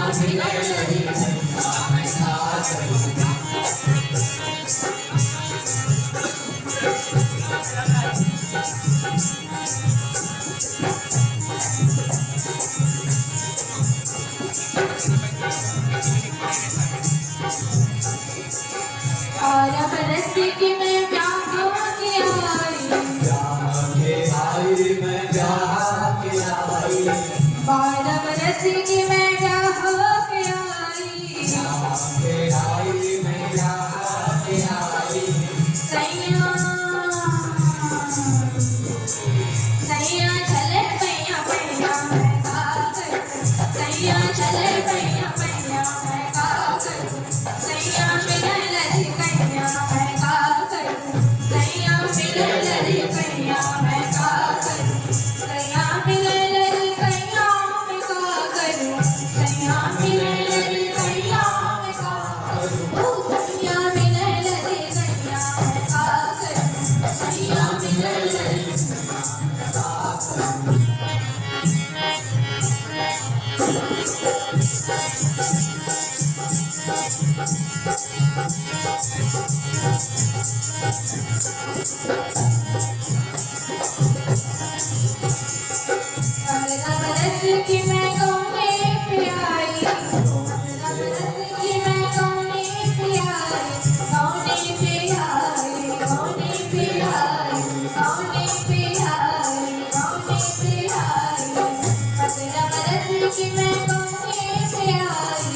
और बरस की मैं ब्याह के आई, मैं ब्याह के आई, 12 बरस की मैं ब्याह के आई, मैं ब्याह के आई। सैया सैया चले पैया पैया मैं का करूं, सैया चले पैया पैया मैं का करूं, सैया मिलन लड़ी कैया मैं का करूं, सैया मिलन लड़ी कैया मैं का करूं, सैया मिलन लड़ी कैया मैं का करूं, सैया मिलन लड़ी कैया मैं का करूं, सैया मिलन लड़ी कैया मैं का करूं, सैया मिलन लड़ी बरस की मैं गौने पे आई, 15 बरस की मैं गौने पे आई, गौने पे आई, गौने पे आई, गौने पे आई, गौने पे आई, 15 बरस की मैं गौने पे आई,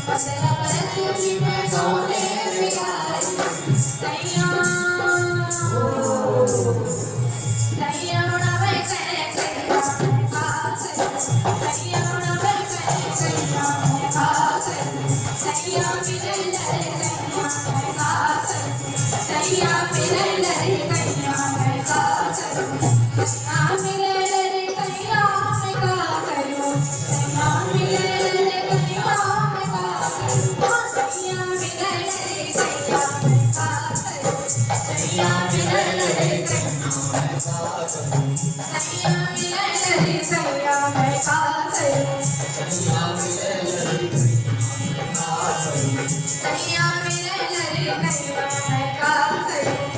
15 बरस की मैं गौने पे आई, सैया सैया उड़ावे करे कैया मैं का करूं, सैया उड़ावे करे कैया मैं का करूं, सैया मिलन लड़ी कैया मैं का करूं, सैया मिलन लड़ी कैया मैं का करूं, सैया मिलन लड़ी कैया मैं का करूं, सैया मिलन लड़ी कैया मैं का करूं, सैया मिलन लड़ी कैया मैं का करूं, सैया मिलन लड़ी कैया सैया मिलन लड़ी सैया मैं का करूं, सैया